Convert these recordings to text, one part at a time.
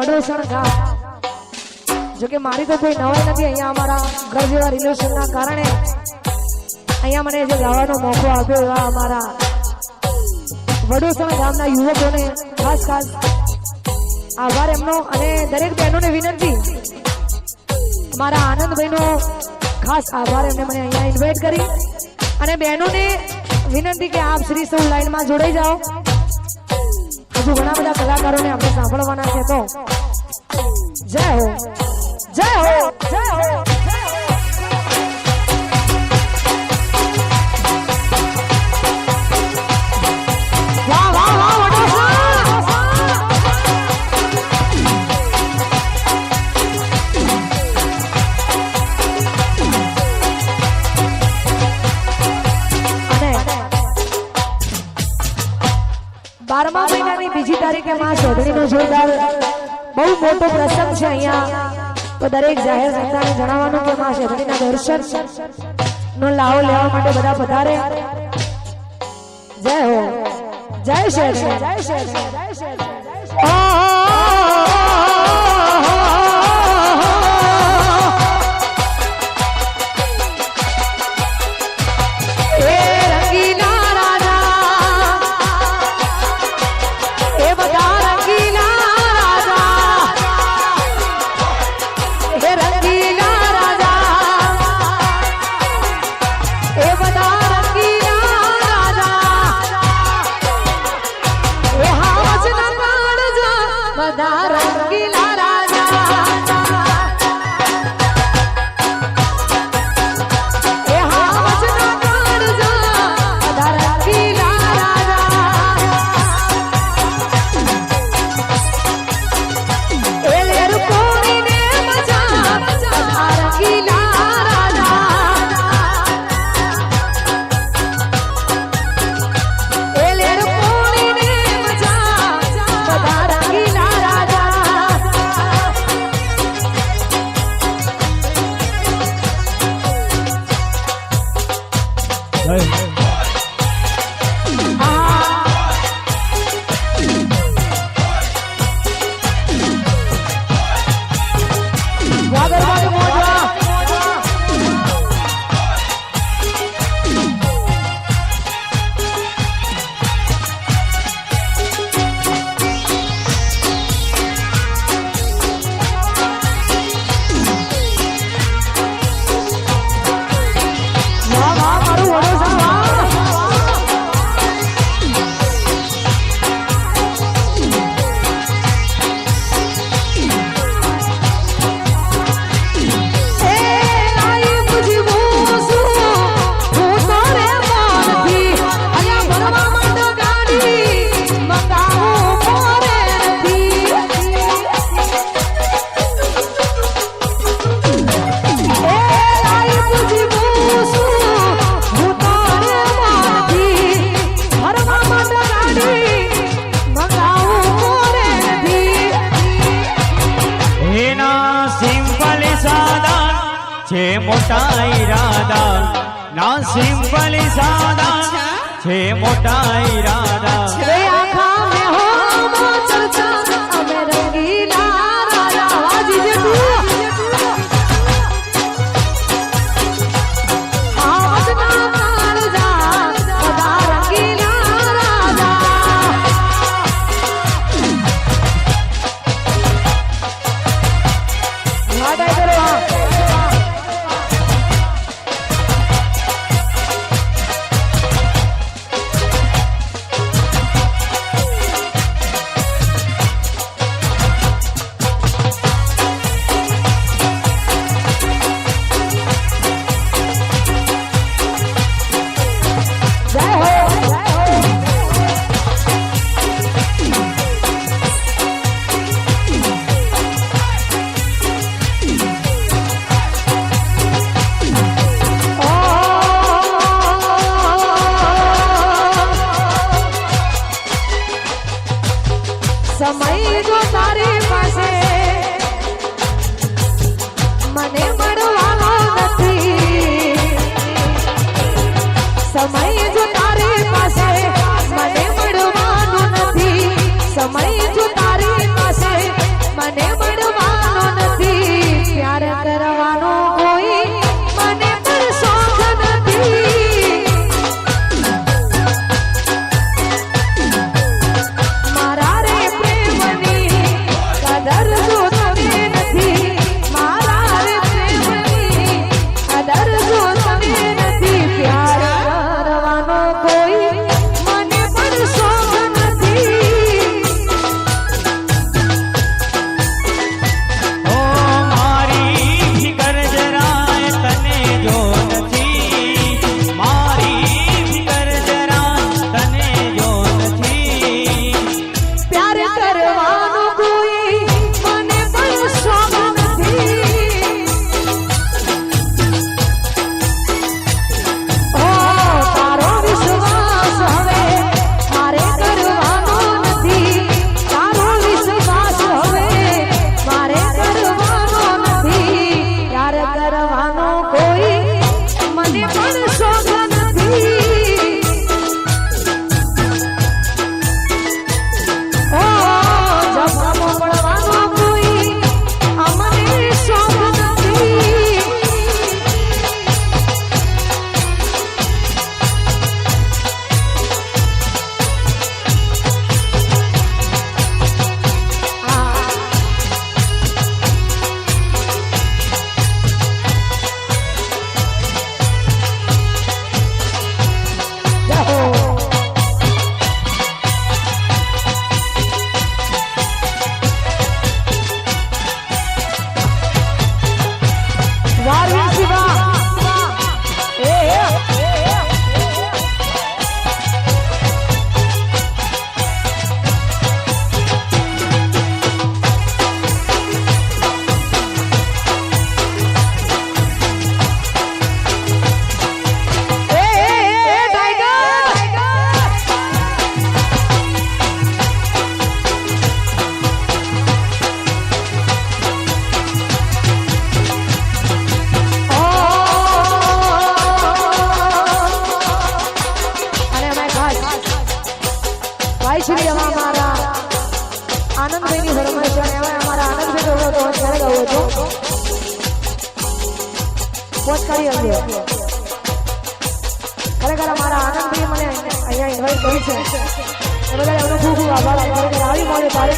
વડોસણ ગામ જો કે મારી તો કોઈ નવાઈ નથી અહીંયા અમારા ઘર જેવા રિલેશનના કારણે અહીંયા મને જે ગાવાનો મોકો આપ્યો એવા અમારા વડોસણ ગામના યુવકોને ખાસ ખાસ આભાર એમનો અને દરેક બહેનોને વિનંતી મારા આનંદભાઈનો ખાસ આભાર એમને મને અહીંયા ઇન્વાઇટ કરી અને બહેનોને વિનંતી કે આપ શ્રી સૌ લાઈનમાં જોડાઈ જાઓ હજુ ઘણા બધા કલાકારોને આપણે સાંભળવાના છે તો જય હો જય હો જય હો વાહ વાહ વાહ બારમા મહિનાની બીજી તારીખે માં શોધણીનો જોરદાર બહુ મોટો પ્રસંગ છે અહીંયા તો દરેક જાહેર જનતાને જણાવવાનું કે માં શોધણીના દર્શન નો લાવો લેવા માટે બધા પધારે જય હો જય શેરણી જય શેરણી જય શેરણી मोटा इरादा ना सिंपल सादा छे मोटा इरादा आँखा में हो चर्चा हमें रंगीला राजा हाजी जे तू आज ना काल जा सदा रंगीला राजा याद आए करो જય શ્રી રામ મારા આનંદભાઈની ફરમાઈશ અને હવે અમારા આનંદભાઈ ગયો તો ત્યારે ગયો હતો પોચ કરી આવ્યો ખરેખર અમારા આનંદભાઈ મને અહીંયા ઇન્વાઇટ કરી છે એ બધા એમનો ખૂબ ખૂબ આભાર ખરેખર આવી મળે તારે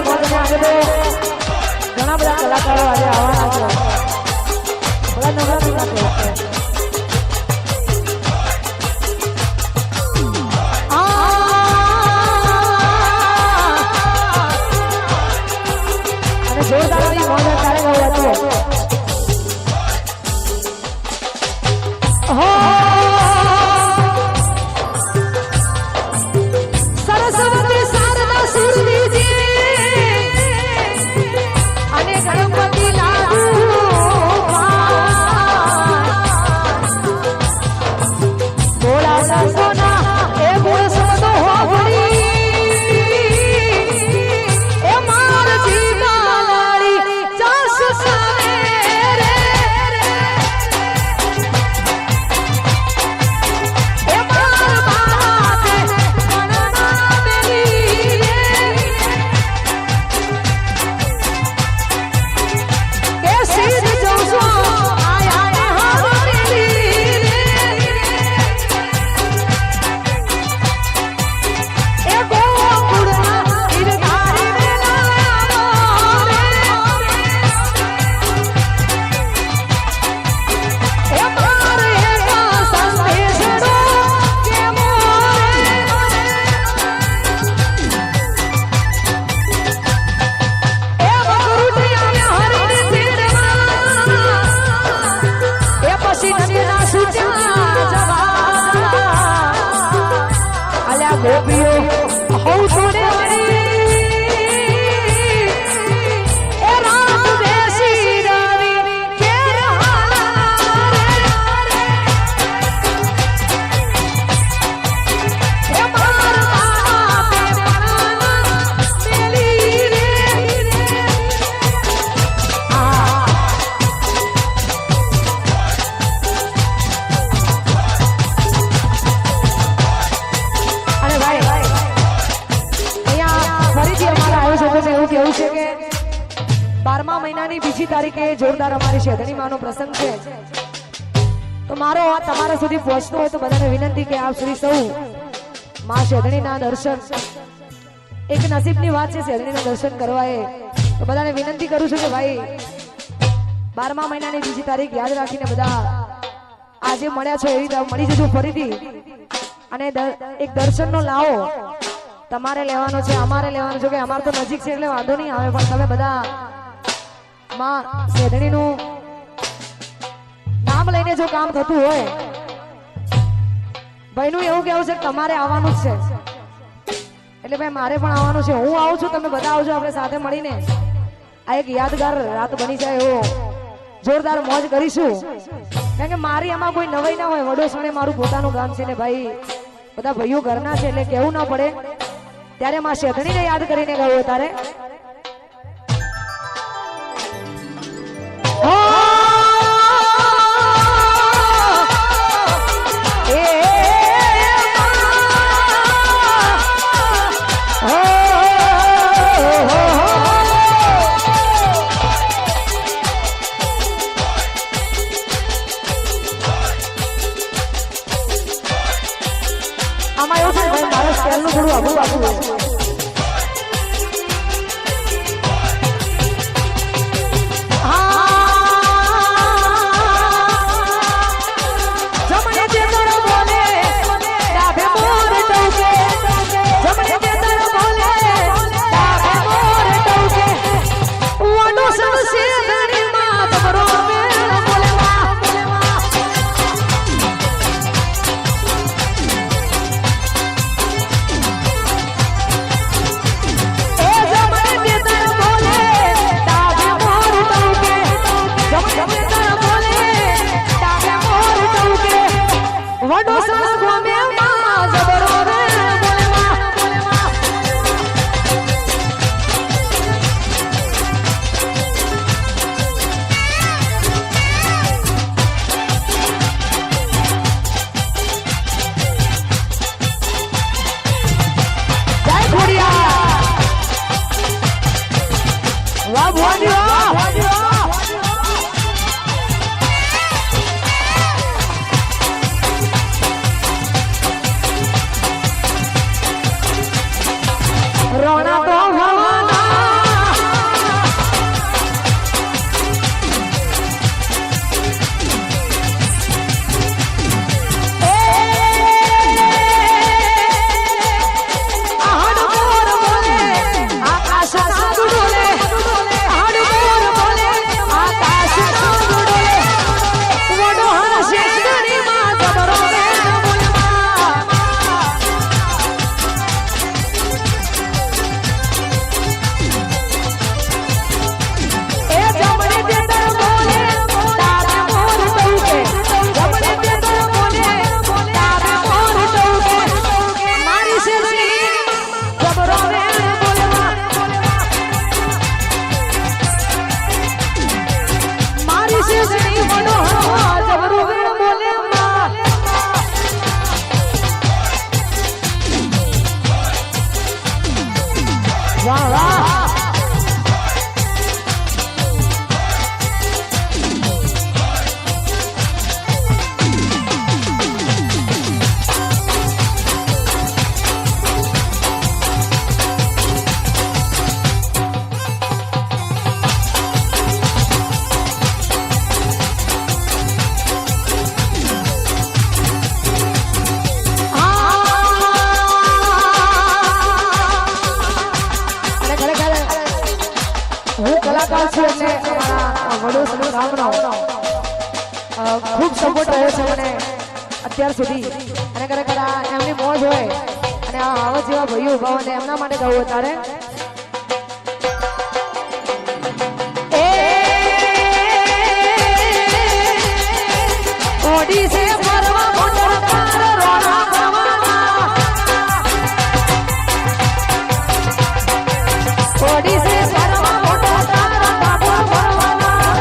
મોજને આજે તો ઘણા બધા કલાકારો આજે આવવાના છે બધા નવરાત્રી માટે અને જોરદાર મોજ ત્યારે ગયો હતો સરસ્વતી શારદા સુરવીજી અને ગણપતિ લાડુ બોલા સરસોના એ બોલ સદો હોવડી એ માર જીના લાડી જસ સામે રે એ માર બાતે મનના બેલી કે સીધ જોસો આયા હાવરી એ ગોકુળના ઈરધારી મેલા એ માર એકા સંદેશડો કે મોરે એ બકરુટિયા હરિને તીડમાં એ પછી નદીના સુચા જવા અલ્યા ગોપીઓ હઉ છોડે એ રાત બેસી રાવી કે એ માર બાપે મનાના મેલી રે અને ભાઈ અહીંયા ફરીથી અમારા આયોજકોને એવું કેવું છે કે 12મા મહિનાની બીજી તારીખે જોરદાર અમારી શેધણી માનો પ્રસંગ છે તો મારો આ તમારા સુધી પહોંચતો હોય તો બધાને વિનંતી કે આપ સુધી સૌ માં શેધણીના દર્શન એક નસીબની વાત છે શેધણીના દર્શન કરવા એ તો બધાને વિનંતી કરું છું કે ભાઈ 12મા મહિનાની બીજી તારીખ યાદ રાખીને બધા આજે મળ્યા છો એવી મળી જજો ફરીથી અને એક દર્શનનો લાવો તમારે લેવાનો છે અમારે લેવાનો છે કે અમારે તો નજીક છે એટલે વાંધો નહીં આવે પણ તમે બધા માં શેધણીનું નામ લઈને જો કામ થતું હોય ભાઈનું એવું કેવું છે કે તમારે આવવાનું જ છે એટલે ભાઈ મારે પણ આવવાનું છે હું આવું છું તમે બધા આવજો આપણે સાથે મળીને આ એક યાદગાર રાત બની જાય એવો જોરદાર મોજ કરીશું કારણ કે મારી આમાં કોઈ નવાઈ ના હોય વડોસણે મારું પોતાનું ગામ છે ને ભાઈ બધા ભાઈઓ ઘરના છે એટલે કેવું ના પડે ત્યારે માં શેધણીને યાદ કરીને ગયો તારે આમાં એવું છે ભાઈ મારા સ્ટાઇલનું થોડું આઘું આઘું હોય રોણા તો ભવાના હું કલાકાર છું એટલે અમારા વડોદરા ગામનો ખૂબ સપોર્ટ રહ્યો છે મને અત્યાર સુધી અને ખરેખર આ એમની મોજ હોય અને આવા જેવા ભાઈઓ ભાવને એમના માટે ગાવું અત્યારે ઓડીસે ફરવા મોટર કાર રોણા ફરવાના ઓડીસે ફરવા મોટર કાર ડાબો ફરવાના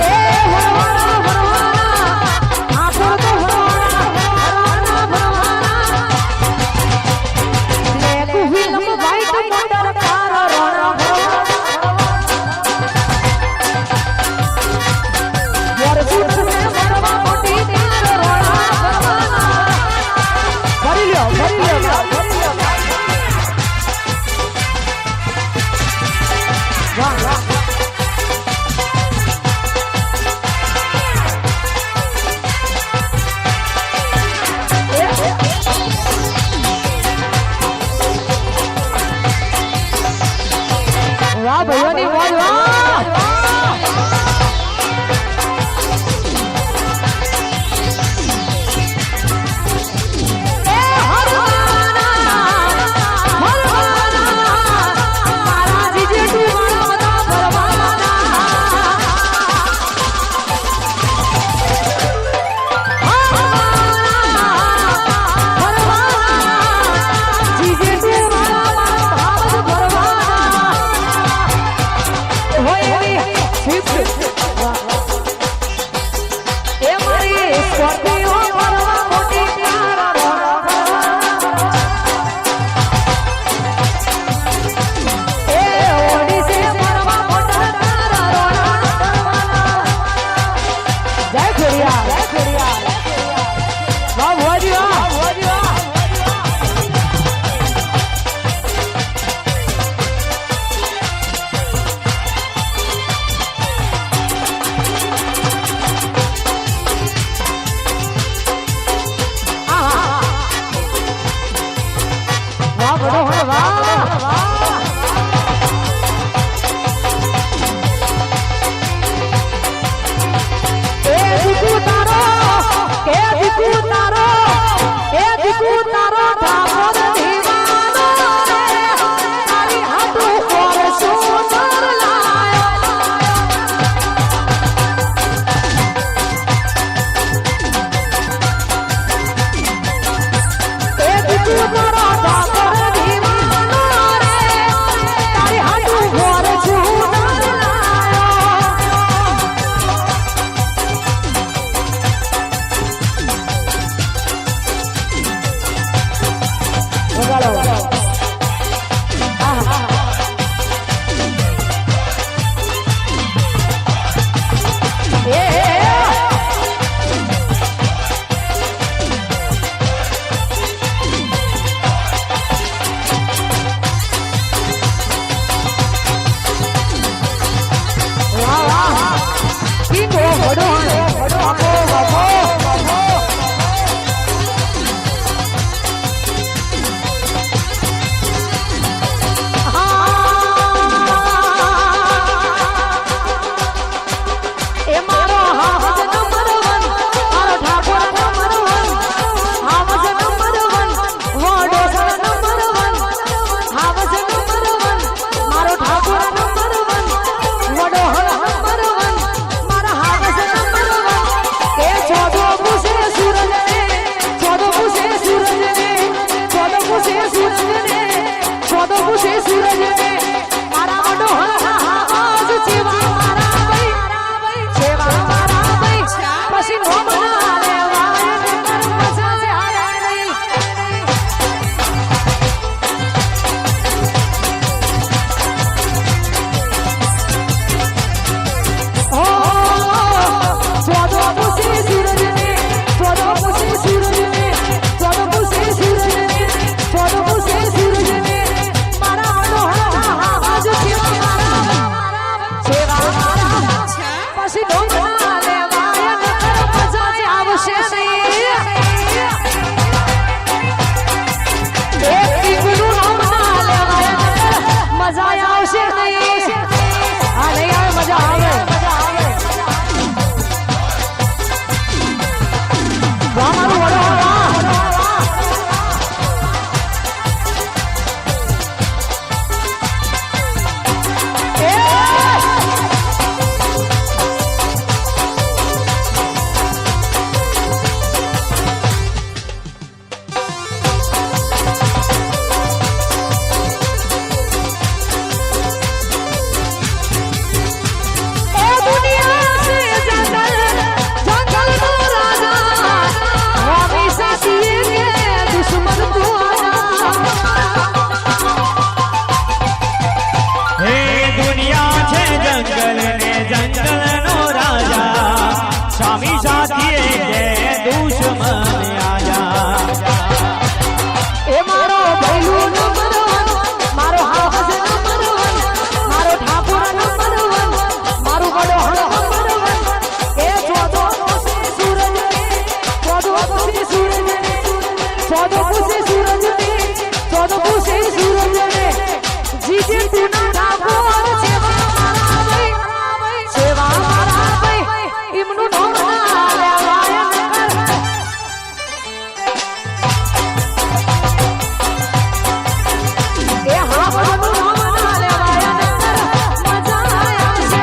એ ફરવાના ફરવાના આખો તો ફરવાના black film white motor car રોણા ફરવાના વાહ ભાઈઓની મોજ વાહ દીવાનો બીજે તું ના ઠાકોર સેવા મારા ભાઈ સેવા મારા ભાઈ એમનું નામ ના લેવાય એ હા બાબુ નામ ના લેવાય મજા આવશે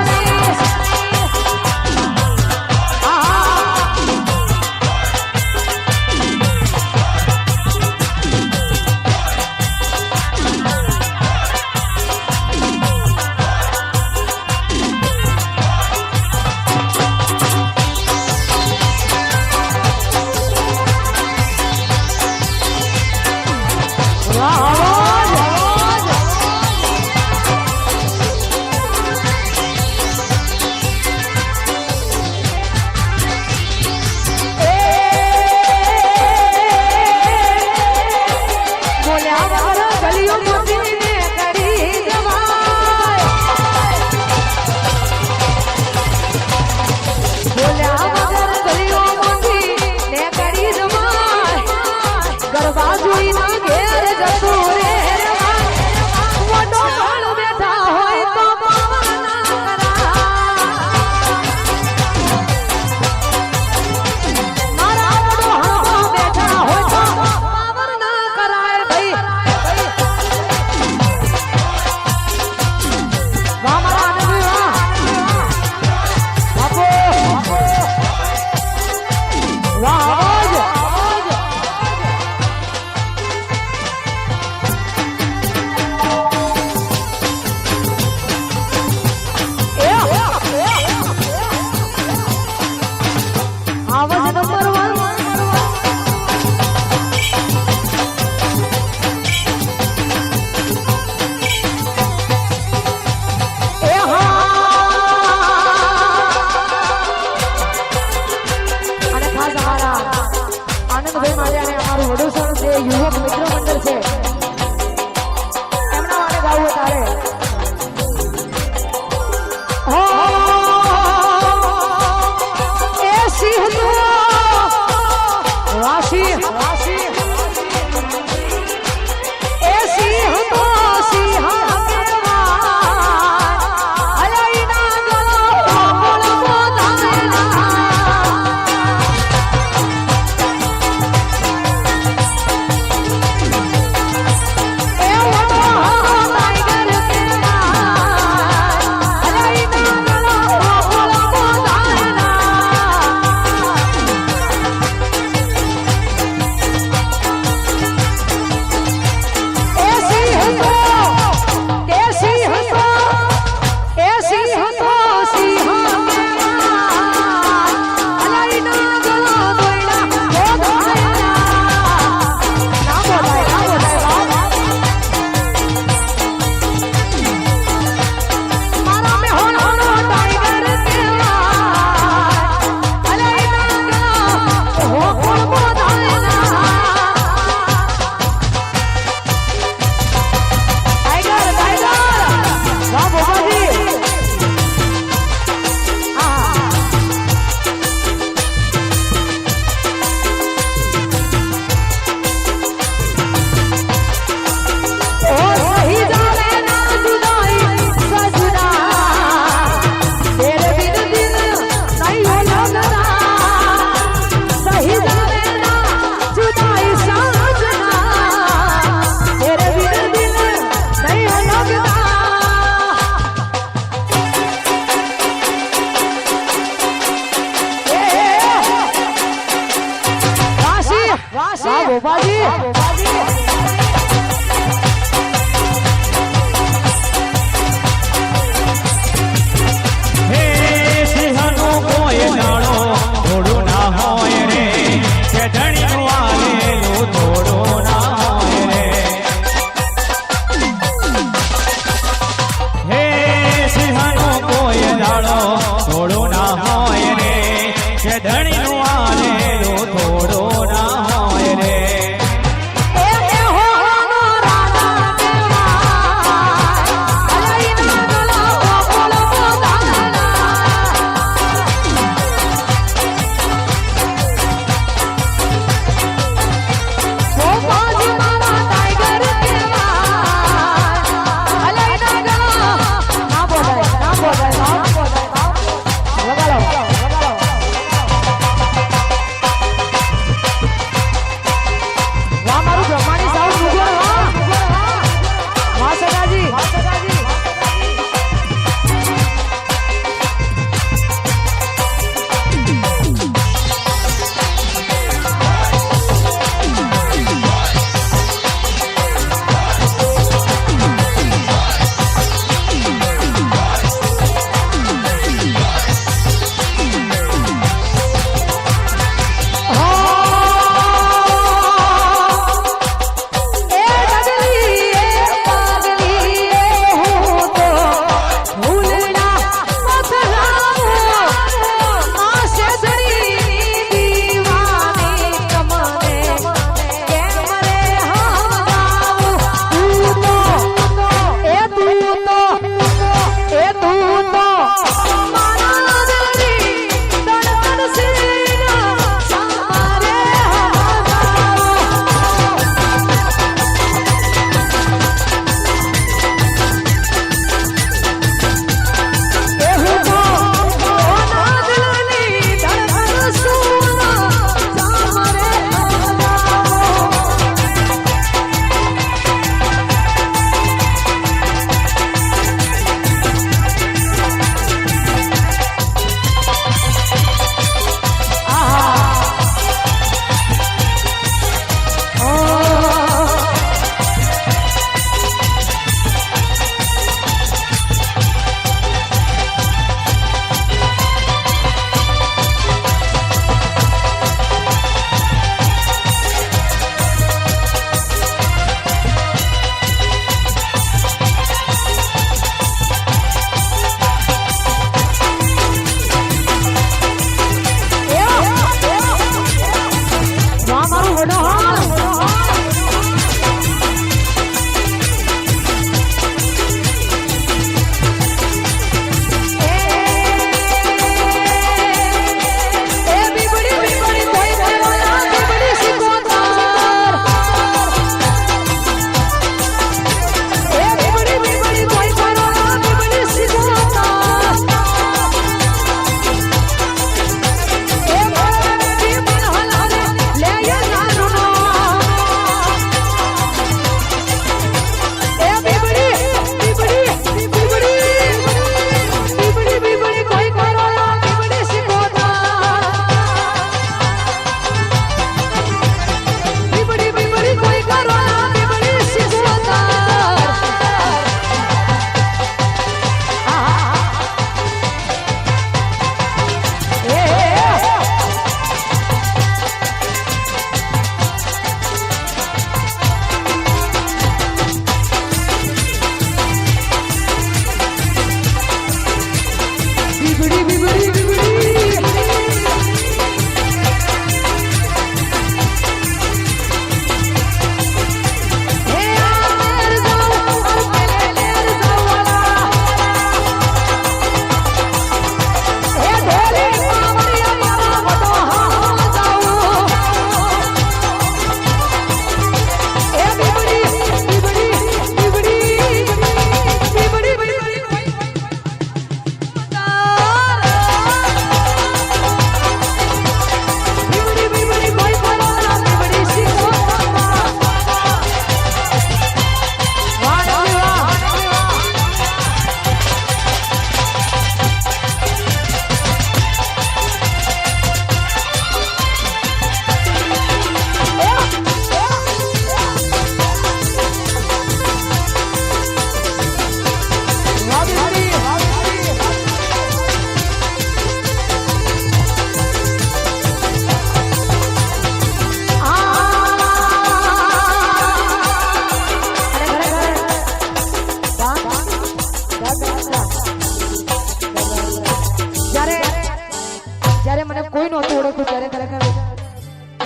કોઈ નહોતું ઓળખતું ત્યારે ખરેખર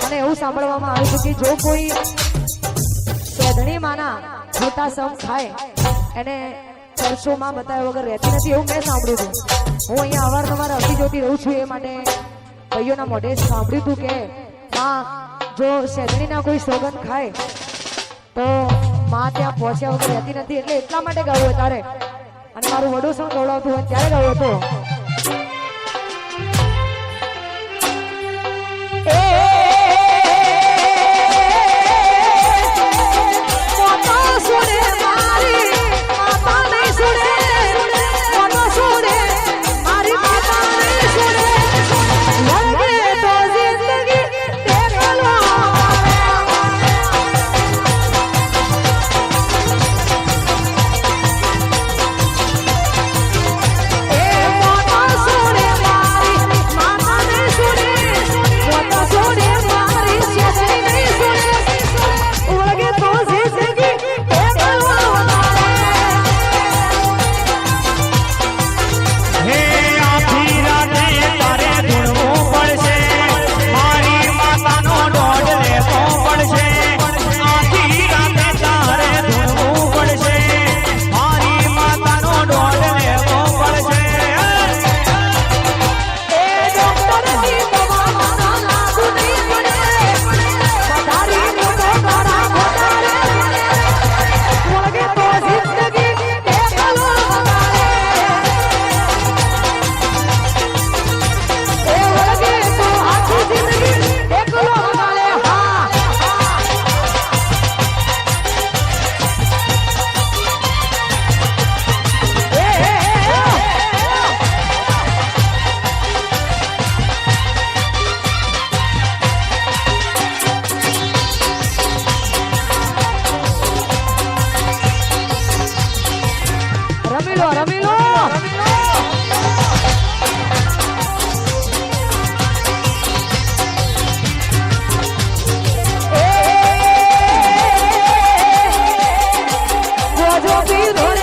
મને એવું સાંભળવામાં આવ્યું હતું કે જો કોઈ સેધણી માના ખોટા સમ ખાય એને વર્ષોમાં બતાવ્યા વગર રહેતી નથી, એવું મેં સાંભળ્યું હતું. હું અહીંયા અવારનવાર હસી જોતી રહું છું, એ માટે ભાઈઓના મોઢે સાંભળ્યું હતું કે માં જો સેધણીના કોઈ સોગંદ ખાય તો માં ત્યાં પહોંચ્યા વગર રહેતી નથી, એટલે એટલા માટે ગાયું ત્યારે. અને મારું વડું સણ દોડાવતું હોય ત્યારે ગાયું હતો. Be